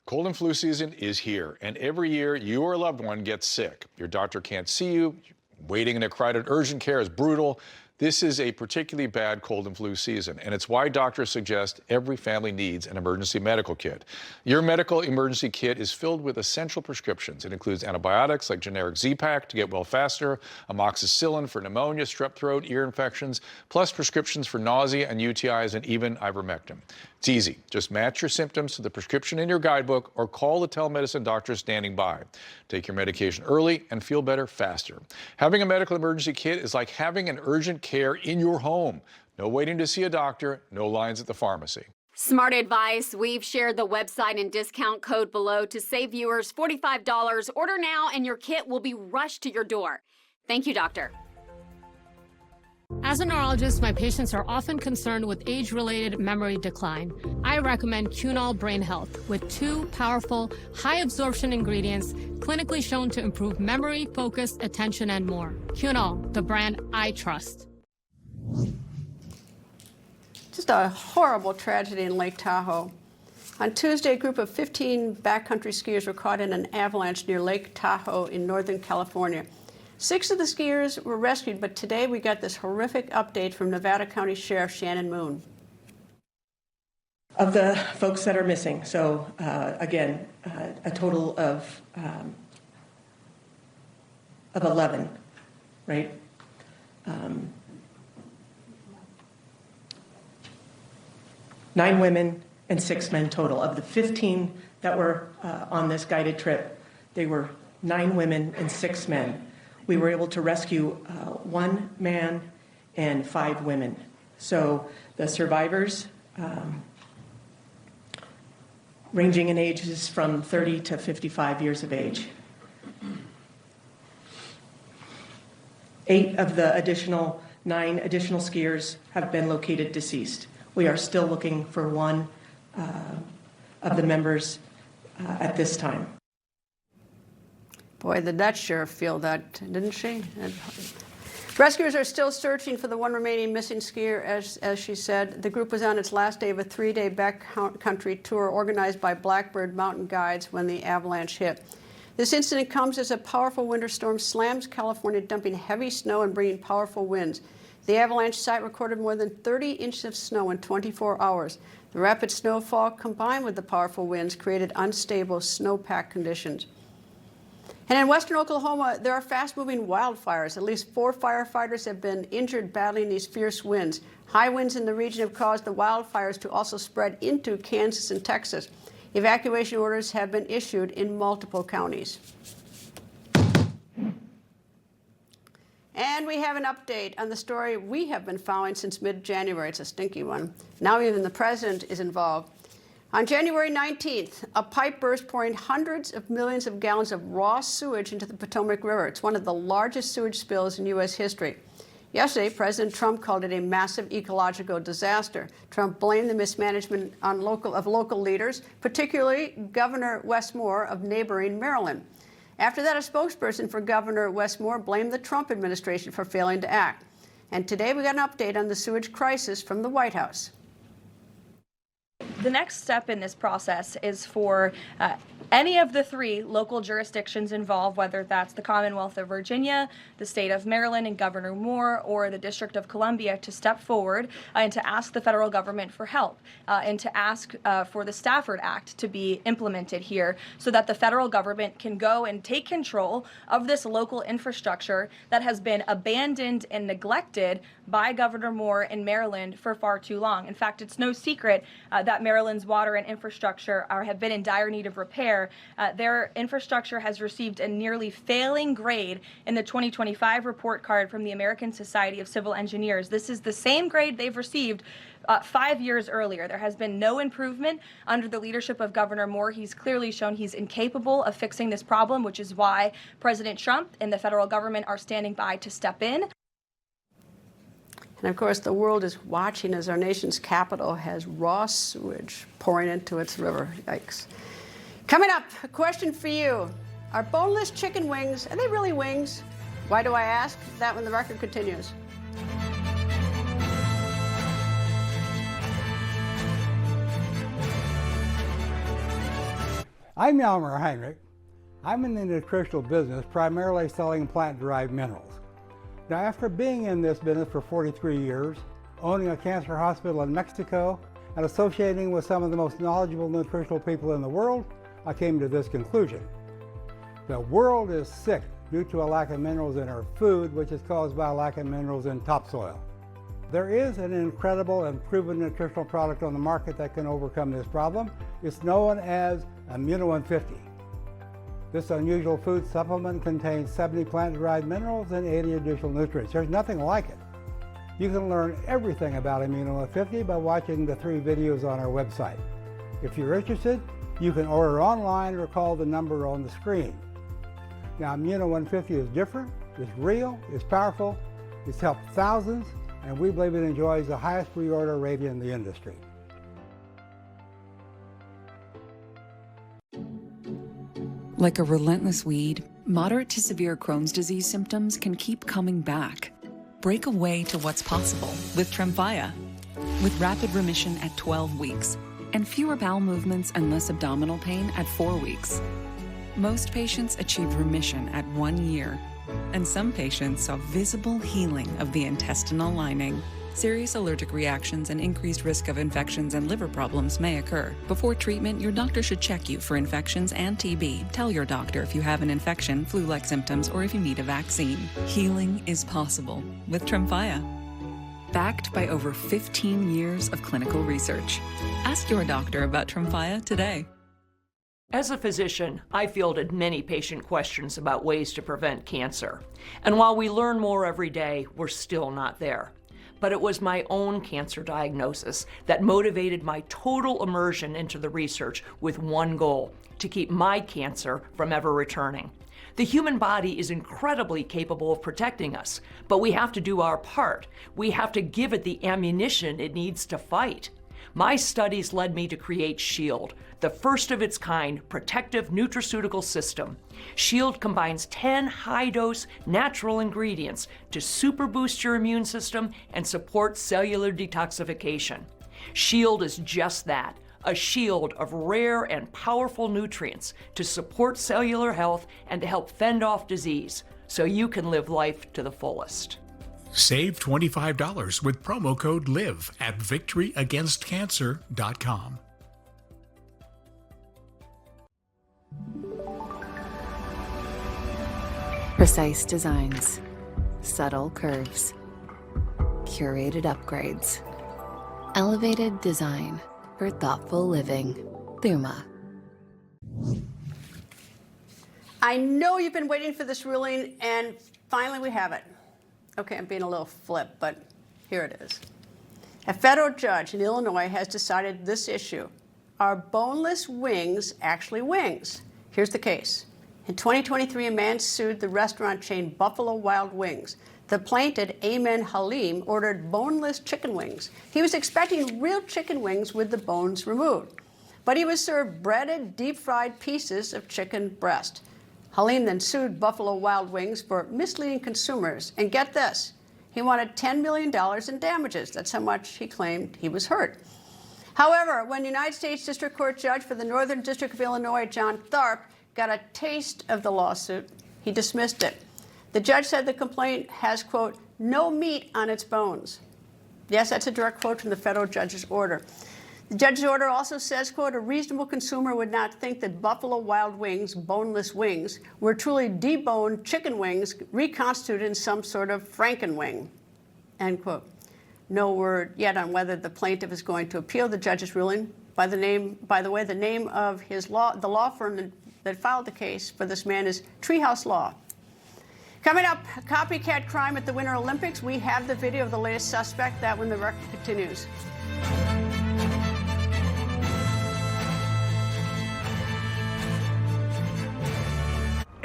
Cold and flu season is here, and every year you or a loved one gets sick. Your doctor can't see you. Waiting in a crowded urgent care is brutal. This is a particularly bad cold and flu season, and it's why doctors suggest every family needs an emergency medical kit. Your medical emergency kit is filled with essential prescriptions. It includes antibiotics like generic Z-Pak to get well faster, amoxicillin for pneumonia, strep throat, ear infections, plus prescriptions for nausea and UTIs, and even ivermectin. It's easy. Just match your symptoms to the prescription in your guidebook or call the telemedicine doctor standing by. Take your medication early and feel better faster. Having a medical emergency kit is like having an urgent care in your home. No waiting to see a doctor, no lines at the pharmacy. Smart advice. We've shared the website and discount code below to save viewers $45. Order now and your kit will be rushed to your door. Thank you, doctor. As a neurologist, my patients are often concerned with age-related memory decline. I recommend Cunol Brain Health with 2 powerful, high-absorption ingredients clinically shown to improve memory, focus, attention, and more. Cunol, the brand I trust. Just a horrible tragedy in Lake Tahoe. On Tuesday, a group of 15 backcountry skiers were caught in an avalanche near Lake Tahoe in Northern California. 6 of the skiers were rescued, but today we got this horrific update from Nevada County Sheriff Shannon Moon. Of the folks that are missing, so again, a total of 11, right? 9 women and 6 men total. Of the 15 that were on this guided trip, they were 9 women and 6 men. We were able to rescue 1 man and 5 women. So the survivors, ranging in ages from 30 to 55 years of age. 8 of the additional 9 additional skiers have been located deceased. We are still looking for 1 of the members at this time. Boy, did that sheriff feel that, didn't she? Rescuers are still searching for the 1 remaining missing skier, as she said. The group was on its last day of a 3-day backcountry tour organized by Blackbird Mountain Guides when the avalanche hit. This incident comes as a powerful winter storm slams California, dumping heavy snow and bringing powerful winds. The avalanche site recorded more than 30 inches of snow in 24 hours. The rapid snowfall, combined with the powerful winds, created unstable snowpack conditions. And in western Oklahoma, there are fast-moving wildfires. At least 4 firefighters have been injured battling these fierce winds. High winds in the region have caused the wildfires to also spread into Kansas and Texas. Evacuation orders have been issued in multiple counties. And we have an update on the story we have been following since mid-January. It's a stinky one. Now even the president is involved. On January 19th, a pipe burst pouring hundreds of millions of gallons of raw sewage into the Potomac River. It's one of the largest sewage spills in U.S. history. Yesterday, President Trump called it a massive ecological disaster. Trump blamed the mismanagement of local leaders, particularly Governor Wes Moore of neighboring Maryland. After that, a spokesperson for Governor Wes Moore blamed the Trump administration for failing to act. And today we got an update on the sewage crisis from the White House. The next step in this process is for any of the 3 local jurisdictions involved, whether that's the Commonwealth of Virginia, the state of Maryland and Governor Moore, or the District of Columbia, to step forward and to ask the federal government for help and to ask for the Stafford Act to be implemented here so that the federal government can go and take control of this local infrastructure that has been abandoned and neglected by Governor Moore in Maryland for far too long. In fact, it's no secret that Maryland's water and infrastructure have been in dire need of repair. Their infrastructure has received a nearly failing grade in the 2025 report card from the American Society of Civil Engineers. This is the same grade they've received 5 years earlier. There has been no improvement under the leadership of Governor Moore. He's clearly shown he's incapable of fixing this problem, which is why President Trump and the federal government are standing by to step in. And of course, the world is watching as our nation's capital has raw sewage pouring into its river. Yikes. Coming up, a question for you. Are boneless chicken wings, are they really wings? Why do I ask? That when the record continues. I'm Yalmer Heinrich. I'm in the nutritional business, primarily selling plant-derived minerals. Now, after being in this business for 43 years, owning a cancer hospital in Mexico, and associating with some of the most knowledgeable nutritional people in the world, I came to this conclusion. The world is sick due to a lack of minerals in our food, which is caused by a lack of minerals in topsoil. There is an incredible and proven nutritional product on the market that can overcome this problem. It's known as Immuno 150. This unusual food supplement contains 70 plant-derived minerals and 80 additional nutrients. There's nothing like it. You can learn everything about Immuno 150 by watching the 3 videos on our website. If you're interested, you can order online or call the number on the screen. Now, Immuno 150 is different, it's real, it's powerful, it's helped thousands, and we believe it enjoys the highest pre-order rate in the industry. Like a relentless weed, moderate to severe Crohn's disease symptoms can keep coming back. Break away to what's possible with Tremfya. With rapid remission at 12 weeks and fewer bowel movements and less abdominal pain at 4 weeks. Most patients achieve remission at 1 year, and some patients saw visible healing of the intestinal lining. Serious allergic reactions and increased risk of infections and liver problems may occur. Before treatment, your doctor should check you for infections and TB. Tell your doctor if you have an infection, flu-like symptoms, or if you need a vaccine. Healing is possible with Tremfya. Backed by over 15 years of clinical research. Ask your doctor about Tremfya today. As a physician, I fielded many patient questions about ways to prevent cancer. And while we learn more every day, we're still not there. But it was my own cancer diagnosis that motivated my total immersion into the research with one goal: to keep my cancer from ever returning. The human body is incredibly capable of protecting us, but we have to do our part. We have to give it the ammunition it needs to fight. My studies led me to create SHIELD, the first of its kind protective nutraceutical system. SHIELD combines 10 high-dose natural ingredients to super boost your immune system and support cellular detoxification. SHIELD is just that, a shield of rare and powerful nutrients to support cellular health and to help fend off disease, so you can live life to the fullest. Save $25 with promo code LIVE at victoryagainstcancer.com. Precise designs, subtle curves, curated upgrades, elevated design for thoughtful living. Thuma. I know you've been waiting for this ruling, and finally we have it. Okay, I'm being a little flip, but here it is. A federal judge in Illinois has decided this issue. Are boneless wings actually wings? Here's the case. In 2023, a man sued the restaurant chain Buffalo Wild Wings. The plaintiff, Ayman Halim, ordered boneless chicken wings. He was expecting real chicken wings with the bones removed, but he was served breaded, deep-fried pieces of chicken breast. Halim then sued Buffalo Wild Wings for misleading consumers. And get this, he wanted $10 million in damages. That's how much he claimed he was hurt. However, when United States District Court Judge for the Northern District of Illinois, John Tharp, got a taste of the lawsuit, he dismissed it. The judge said the complaint has, quote, no meat on its bones. Yes, that's a direct quote from the federal judge's order. The judge's order also says, quote, a reasonable consumer would not think that Buffalo Wild Wings, boneless wings, were truly deboned chicken wings reconstituted in some sort of Frankenwing, end quote. No word yet on whether the plaintiff is going to appeal the judge's ruling. By the way, the name of the law firm that filed the case for this man is Treehouse Law. Coming up, copycat crime at the Winter Olympics. We have the video of the latest suspect. That when the record continues.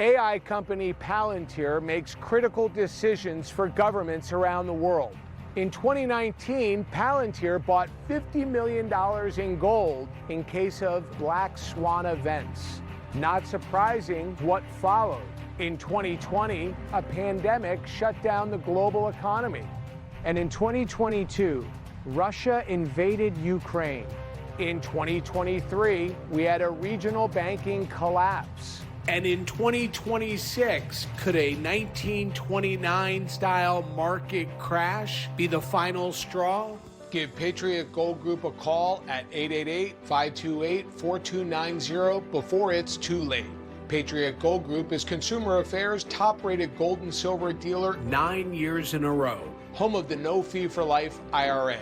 AI company Palantir makes critical decisions for governments around the world. In 2019, Palantir bought $50 million in gold in case of black swan events. Not surprising what followed. In 2020, a pandemic shut down the global economy. And in 2022, Russia invaded Ukraine. In 2023, we had a regional banking collapse. And in 2026, could a 1929-style market crash be the final straw? Give Patriot Gold Group a call at 888-528-4290 before it's too late. Patriot Gold Group is Consumer Affairs' top-rated gold and silver dealer 9 years in a row. Home of the No Fee for Life IRA.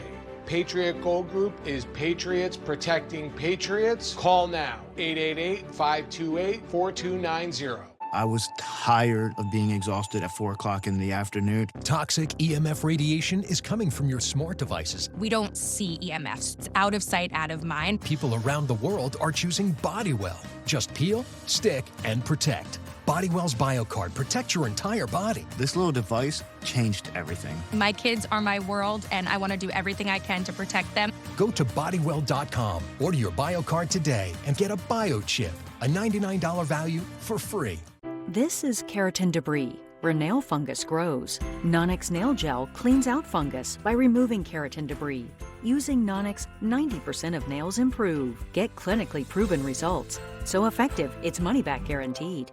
Patriot Gold Group is Patriots protecting Patriots. Call now, 888-528-4290. I was tired of being exhausted at 4 o'clock in the afternoon. Toxic EMF radiation is coming from your smart devices. We don't see EMFs. It's out of sight, out of mind. People around the world are choosing Bodywell. Just peel, stick, and protect. Bodywell's BioCard protects your entire body. This little device changed everything. My kids are my world, and I want to do everything I can to protect them. Go to Bodywell.com, order your BioCard today, and get a BioChip, a $99 value for free. This is keratin debris, where nail fungus grows. Nonix Nail Gel cleans out fungus by removing keratin debris. Using Nonix, 90% of nails improve. Get clinically proven results. So effective, it's money-back guaranteed.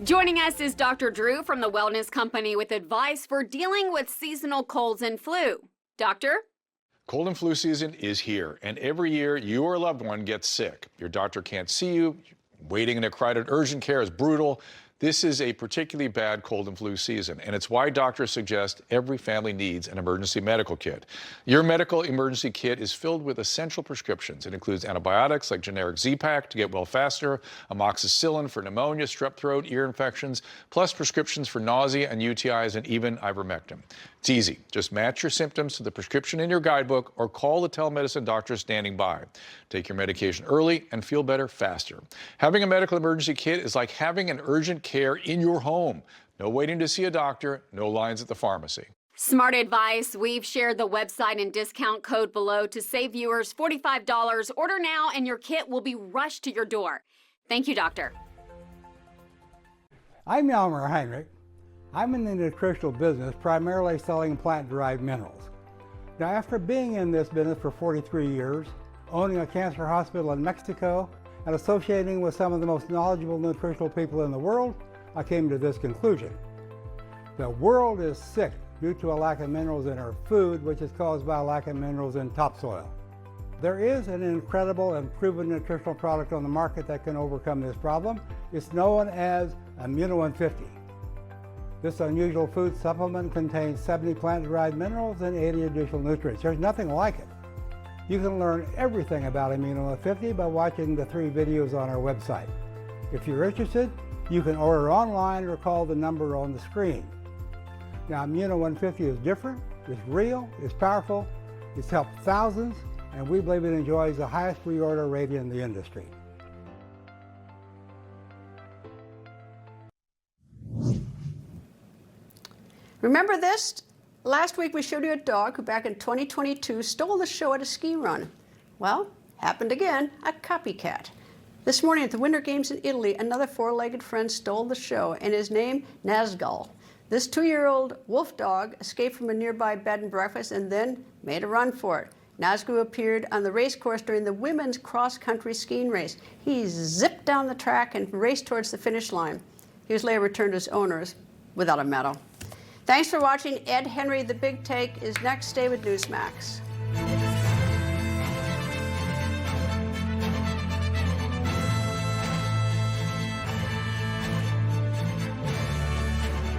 Joining us is Dr. Drew from the Wellness Company with advice for dealing with seasonal colds and flu. Doctor? Cold and flu season is here, and every year you or a loved one gets sick. Your doctor can't see you. Waiting in a crowded urgent care is brutal. This is a particularly bad cold and flu season, and it's why doctors suggest every family needs an emergency medical kit. Your medical emergency kit is filled with essential prescriptions. It includes antibiotics like generic Z-Pak to get well faster, amoxicillin for pneumonia, strep throat, ear infections, plus prescriptions for nausea and UTIs, and even ivermectin. It's easy. Just match your symptoms to the prescription in your guidebook or call the telemedicine doctor standing by. Take your medication early and feel better faster. Having a medical emergency kit is like having an urgent care in your home. No waiting to see a doctor, no lines at the pharmacy. Smart advice. We've shared the website and discount code below to save viewers $45. Order now and your kit will be rushed to your door. Thank you, doctor. I'm Yalmer Heinrich. I'm in the nutritional business, primarily selling plant-derived minerals. Now, after being in this business for 43 years, owning a cancer hospital in Mexico, and associating with some of the most knowledgeable nutritional people in the world, I came to this conclusion. The world is sick due to a lack of minerals in our food, which is caused by a lack of minerals in topsoil. There is an incredible and proven nutritional product on the market that can overcome this problem. It's known as Immuno 150. This unusual food supplement contains 70 plant-derived minerals and 80 additional nutrients. There's nothing like it. You can learn everything about Immuno 150 by watching the 3 videos on our website. If you're interested, you can order online or call the number on the screen. Now, Immuno 150 is different, it's real, it's powerful, it's helped thousands, and we believe it enjoys the highest reorder rate in the industry. Remember this? Last week we showed you a dog who back in 2022 stole the show at a ski run. Well, happened again, a copycat. This morning at the Winter Games in Italy, another 4-legged friend stole the show, and his name, Nazgul. This 2-year-old wolf dog escaped from a nearby bed and breakfast and then made a run for it. Nazgul appeared on the race course during the women's cross-country skiing race. He zipped down the track and raced towards the finish line. He was later returned to his owners without a medal. Thanks for watching. Ed Henry, The Big Take, is next. Stay with Newsmax.